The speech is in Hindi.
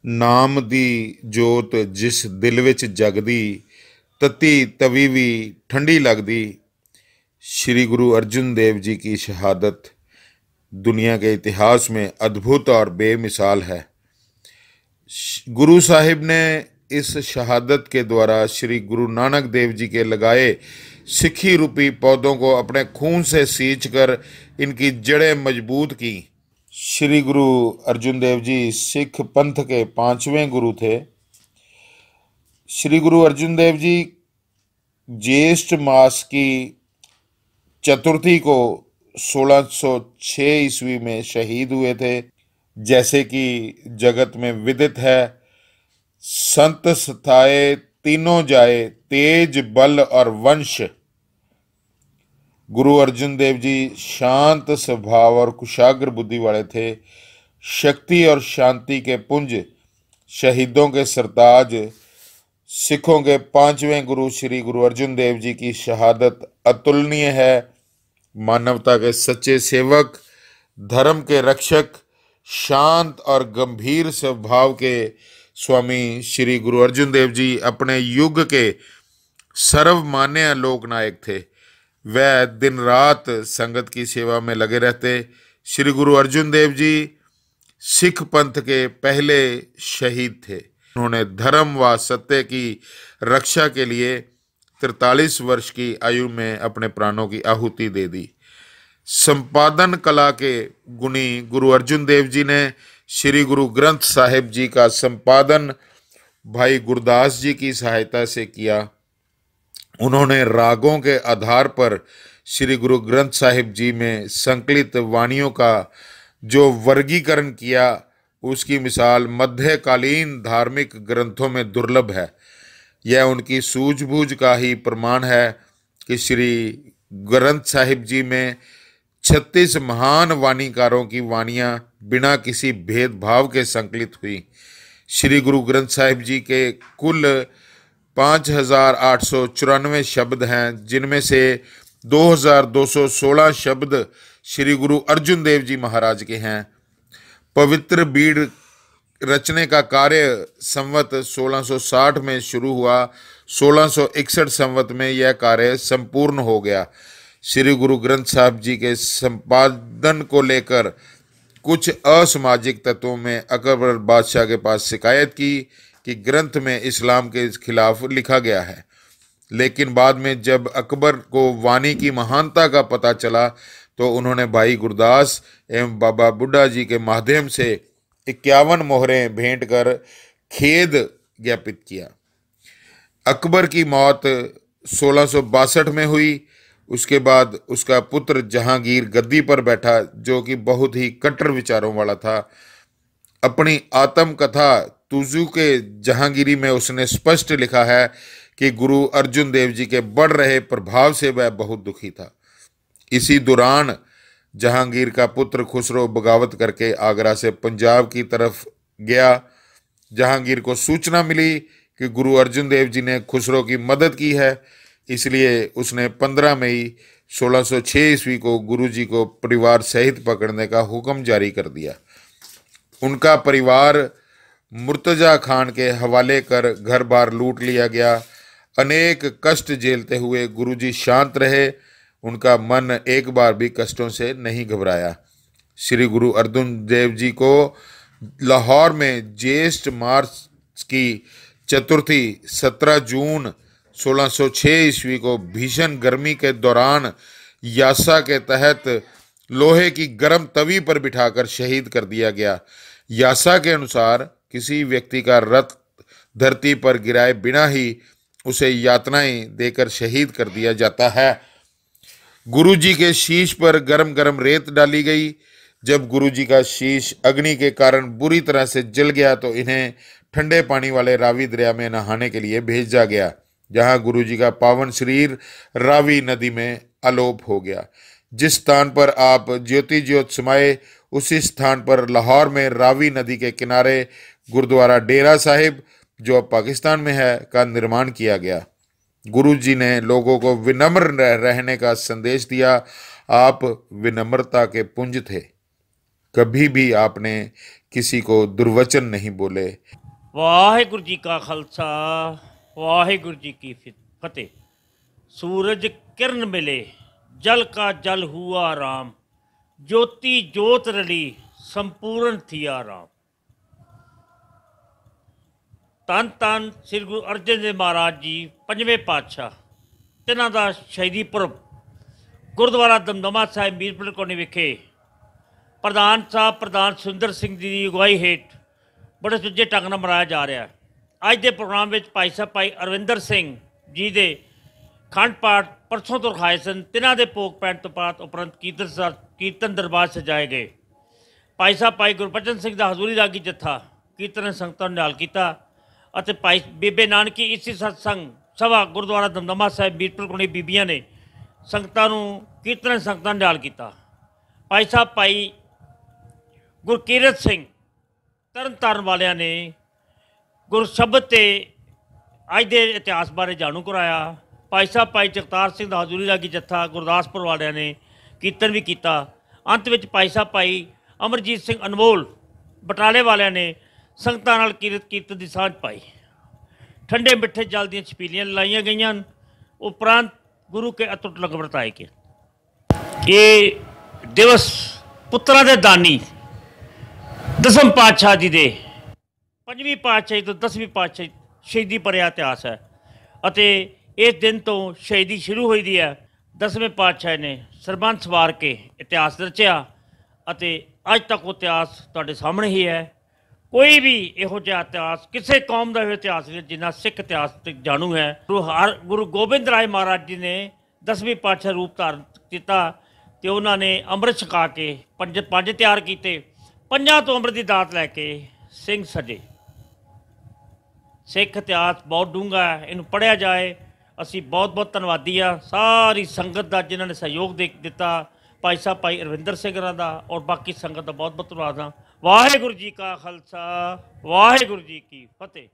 ਨਾਮ ਦੀ ਜੋਤ ਜਿਸ ਦਿਲ ਵਿੱਚ ਜਗਦੀ, ਤਤੀ ਤਵੀ ਵੀ ठंडी लगती। श्री गुरु अर्जुन देव जी की शहादत दुनिया के इतिहास में अद्भुत और बेमिसाल है। गुरु साहिब ने इस शहादत के द्वारा श्री गुरु नानक देव जी के लगाए सिक्खी रूपी पौधों को अपने खून से सींच कर इनकी जड़ें मजबूत की। श्री गुरु अर्जुन देव जी सिख पंथ के 5वें गुरु थे। श्री गुरु अर्जुन देव जी ज्येष्ठ मास की चतुर्थी को 1606 ईस्वी में शहीद हुए थे। जैसे कि जगत में विदित है, संत सताए तीनों जाए, तेज बल और वंश। गुरु अर्जुन देव जी शांत स्वभाव और कुशाग्र बुद्धि वाले थे। शक्ति और शांति के पुंज, शहीदों के सरताज, सिखों के 5वें गुरु श्री गुरु अर्जुन देव जी की शहादत अतुलनीय है। मानवता के सच्चे सेवक, धर्म के रक्षक, शांत और गंभीर स्वभाव के स्वामी श्री गुरु अर्जुन देव जी अपने युग के सर्वमान्य लोकनायक थे। वह दिन रात संगत की सेवा में लगे रहते। श्री गुरु अर्जुन देव जी सिख पंथ के पहले शहीद थे। उन्होंने धर्म व सत्य की रक्षा के लिए 43 वर्ष की आयु में अपने प्राणों की आहुति दे दी। संपादन कला के गुणी गुरु अर्जुन देव जी ने श्री गुरु ग्रंथ साहिब जी का संपादन भाई गुरदास जी की सहायता से किया। उन्होंने रागों के आधार पर श्री गुरु ग्रंथ साहिब जी में संकलित वाणियों का जो वर्गीकरण किया, उसकी मिसाल मध्यकालीन धार्मिक ग्रंथों में दुर्लभ है। यह उनकी सूझबूझ का ही प्रमाण है कि श्री ग्रंथ साहिब जी में 36 महान वाणीकारों की वाणियाँ बिना किसी भेदभाव के संकलित हुई। श्री गुरु ग्रंथ साहिब जी के कुल 5894 शब्द हैं, जिनमें से 2216 शब्द श्री गुरु अर्जुन देव जी महाराज के हैं। पवित्र बीड़ रचने का कार्य संवत 1660 में शुरू हुआ। 1661 संवत में यह कार्य संपूर्ण हो गया। श्री गुरु ग्रंथ साहिब जी के संपादन को लेकर कुछ असामाजिक तत्वों में अकबर बादशाह के पास शिकायत की कि ग्रंथ में इस्लाम के खिलाफ लिखा गया है। लेकिन बाद में जब अकबर को वाणी की महानता का पता चला तो उन्होंने भाई गुरदास एवं बाबा बुड्ढा जी के माध्यम से 51 मोहरें भेंट कर खेद ज्ञापित किया। अकबर की मौत 1662 में हुई। उसके बाद उसका पुत्र जहांगीर गद्दी पर बैठा, जो कि बहुत ही कट्टर विचारों वाला था। अपनी आत्मकथा तुजू के जहांगीरी में उसने स्पष्ट लिखा है कि गुरु अर्जुन देव जी के बढ़ रहे प्रभाव से वह बहुत दुखी था। इसी दौरान जहांगीर का पुत्र खुसरो बगावत करके आगरा से पंजाब की तरफ गया। जहांगीर को सूचना मिली कि गुरु अर्जुन देव जी ने खुसरो की मदद की है, इसलिए उसने 15 मई 1606 ईस्वी को गुरु जी को परिवार सहित पकड़ने का हुक्म जारी कर दिया। उनका परिवार मुर्तजा खान के हवाले कर घर बार लूट लिया गया। अनेक कष्ट झेलते हुए गुरुजी शांत रहे। उनका मन एक बार भी कष्टों से नहीं घबराया। श्री गुरु अर्जुन देव जी को लाहौर में ज्येष्ठ मास की चतुर्थी 17 जून 1606 ईस्वी को भीषण गर्मी के दौरान यासा के तहत लोहे की गर्म तवी पर बिठाकर शहीद कर दिया गया। यासा के अनुसार किसी व्यक्ति का रथ धरती पर गिराए बिना ही उसे यातनाएं देकर शहीद कर दिया जाता है। गुरु जी के शीश पर गरम गरम रेत डाली गई। जब गुरु जी का शीश अग्नि के कारण बुरी तरह से जल गया तो इन्हें ठंडे पानी वाले रावी दरिया में नहाने के लिए भेजा गया, जहां गुरु जी का पावन शरीर रावी नदी में अलोप हो गया। जिस स्थान पर आप ज्योति ज्योत समाये, उसी स्थान पर लाहौर में रावी नदी के किनारे गुरुद्वारा डेरा साहिब, जो अब पाकिस्तान में है, का निर्माण किया गया। गुरु जी ने लोगों को विनम्र रहने का संदेश दिया। आप विनम्रता के पुंज थे। कभी भी आपने किसी को दुर्वचन नहीं बोले। वाहिगुरु जी का खालसा वाहिगुरु जी की फतेह। सूरज किरण मिले जल का जल हुआ राम, ज्योति ज्योत रली संपूर्ण थिया राम। ਧੰਨ ਧੰਨ ਸ੍ਰੀ ਗੁਰੂ ਅਰਜਨ ਦੇਵ ਮਹਾਰਾਜ ਜੀ ਪੰਜਵੇਂ ਪਾਤਸ਼ਾਹ, ਤਿੰਨਾਂ ਦਾ ਸ਼ਹੀਦੀ ਪੁਰਬ ਗੁਰਦੁਆਰਾ ਦਮਦਮਾ ਸਾਹਿਬ ਮੀਰਪੁਰ ਕੋਨੀ ਵਿਖੇ ਪ੍ਰਧਾਨ ਸਾਹਿਬ ਪ੍ਰਧਾਨ ਸੁੰਦਰ ਸਿੰਘ ਜੀ ਦੀ ਅਗਵਾਈ ਹੇਠ ਬੜੇ ਸੁੱਚੇ ਢੰਗ ਨਾਲ ਮਨਾਇਆ ਜਾ ਰਿਹਾ। ਅੱਜ ਦੇ ਪ੍ਰੋਗਰਾਮ ਵਿੱਚ ਭਾਈ ਸਾਹਿਬ ਭਾਈ ਅਰਵਿੰਦਰ ਸਿੰਘ ਜੀ ਦੇ ਖੰਡ ਪਾਠ ਪਰਸੋਂ ਤੋਂ ਰਖਾਏ ਸਨ। ਤਿੰਨਾਂ ਦੇ ਭੋਗ ਪੈਣ ਤੋਂ ਬਾਅਦ ਉਪਰੰਤ ਕੀਰਤਨ ਦਰਬਾਰ ਸਜਾਏ ਗਏ। ਭਾਈ ਸਾਹਿਬ ਭਾਈ ਗੁਰਬਚਨ ਸਿੰਘ ਦਾ ਹਜ਼ੂਰੀ ਰਾਗੀ ਜੱਥਾ ਕੀਰਤਨ ਸੰਗਤਾਂ ਨੂੰ ਨਿਹਾਲ ਕੀਤਾ ਅਤੇ ਭਾਈ ਬੀਬੇ ਨਾਨਕੀ ਇਸੀ ਸਤਸੰਗ ਸਭਾ ਗੁਰਦੁਆਰਾ ਦਮਦਮਾ ਸਾਹਿਬ ਮੀਰਪੁਰ ਕੋਣੀ ਬੀਬੀਆਂ ਨੇ ਸੰਗਤਾਂ ਨੂੰ ਕੀਰਤਨ ਸੰਗਤਾਂ ਨੂੰ ਨਿਹਾਲ ਕੀਤਾ। ਭਾਈ ਸਾਹਿਬ ਭਾਈ ਗੁਰਕੀਰਤ ਸਿੰਘ ਤਰਨ ਤਾਰਨ ਵਾਲਿਆਂ ਨੇ ਗੁਰਸ਼ਬਦ ਤੇ ਅੱਜ ਦੇ ਇਤਿਹਾਸ ਬਾਰੇ ਜਾਣੂ ਕਰਾਇਆ। ਭਾਈ ਸਾਹਿਬ ਭਾਈ ਜਗਤਾਰ ਸਿੰਘ ਦਾ ਹਜ਼ੂਰੀ ਰਾਗੀ ਜੱਥਾ ਗੁਰਦਾਸਪੁਰ ਵਾਲਿਆਂ ਨੇ ਕੀਰਤਨ ਵੀ ਕੀਤਾ। ਅੰਤ ਵਿੱਚ ਭਾਈ ਸਾਹਿਬ ਭਾਈ ਅਮਰਜੀਤ ਸਿੰਘ ਅਨਮੋਲ ਬਟਾਲੇ ਵਾਲਿਆਂ ਨੇ ਸੰਗਤਾਂ ਨਾਲ ਕੀਰਤਨ ਦੀ ਸਾਂਝ ਪਾਈ। ਠੰਡੇ ਮਿੱਠੇ ਜਲ ਦੀਆਂ ਛਪੀਲੀਆਂ ਲਾਈਆਂ ਗਈਆਂ। ਉਪਰੰਤ ਗੁਰੂ ਕੇ ਅਤੁੱਟ ਲੰਗਰ ਵਰਤਾਏ ਗਏ। ਇਹ ਦਿਵਸ ਪੁੱਤਰਾਂ ਦੇ ਦਾਨੀ ਦਸਮ ਪਾਤਸ਼ਾਹ ਜੀ ਦੇ ਪੰਜਵੀਂ ਪਾਤਸ਼ਾਹੀ ਤੋਂ 10ਵੀਂ ਪਾਤਸ਼ਾਹੀ ਸ਼ਹੀਦੀ ਭਰਿਆ ਇਤਿਹਾਸ ਹੈ ਅਤੇ ਇਸ ਦਿਨ ਤੋਂ ਸ਼ਹੀਦੀ ਸ਼ੁਰੂ ਹੋਈ ਦੀ ਹੈ। 10ਵੇਂ ਪਾਤਸ਼ਾਹ ਨੇ ਸਰਬੰਸ ਸਵਾਰ ਕੇ ਇਤਿਹਾਸ ਰਚਿਆ ਅਤੇ ਅੱਜ ਤੱਕ ਉਹ ਇਤਿਹਾਸ ਤੁਹਾਡੇ ਸਾਹਮਣੇ ਹੀ ਹੈ। ਕੋਈ ਵੀ ਇਹੋ ਜਿਹਾ ਇਤਿਹਾਸ ਕਿਸੇ ਕੌਮ ਦਾ ਇਤਿਹਾਸ ਨਹੀਂ ਜਿੰਨਾ ਸਿੱਖ ਇਤਿਹਾਸ ਤੇ ਜਾਣੂ ਹੈ। ਗੁਰੂ ਗੋਬਿੰਦ ਰਾਏ ਮਹਾਰਾਜ ਜੀ ਨੇ 10ਵੀਂ ਪਾਤਸ਼ਾਹ ਰੂਪ ਧਾਰਨ ਕੀਤਾ ਅਤੇ ਉਹਨਾਂ ਨੇ ਅੰਮ੍ਰਿਤ ਛਕਾ ਕੇ ਪੰਜ ਤਿਆਰ ਕੀਤੇ। ਪੰਜਾਂ ਤੋਂ ਅੰਮ੍ਰਿਤ ਦੀ ਦਾਤ ਲੈ ਕੇ ਸਿੰਘ ਸਜੇ। ਸਿੱਖ ਇਤਿਹਾਸ ਬਹੁਤ ਡੂੰਘਾ ਹੈ, ਇਹਨੂੰ ਪੜ੍ਹਿਆ ਜਾਏ। ਅਸੀਂ ਬਹੁਤ ਬਹੁਤ ਧੰਨਵਾਦੀ ਹਾਂ ਸਾਰੀ ਸੰਗਤ ਦਾ ਜਿਨ੍ਹਾਂ ਨੇ ਸਹਿਯੋਗ ਦਿੱਤਾ। ਭਾਈ ਸਾਹਿਬ ਭਾਈ ਅਰਵਿੰਦਰ ਸਿੰਘ ਹੋਰਾਂ ਦਾ ਔਰ ਬਾਕੀ ਸੰਗਤ ਦਾ ਬਹੁਤ ਬਹੁਤ ਧੰਨਵਾਦ ਹਾਂ। ਵਾਹਿਗੁਰੂ ਜੀ ਕਾ ਖਾਲਸਾ ਵਾਹਿਗੁਰੂ ਜੀ ਕੀ ਫਤਿਹ।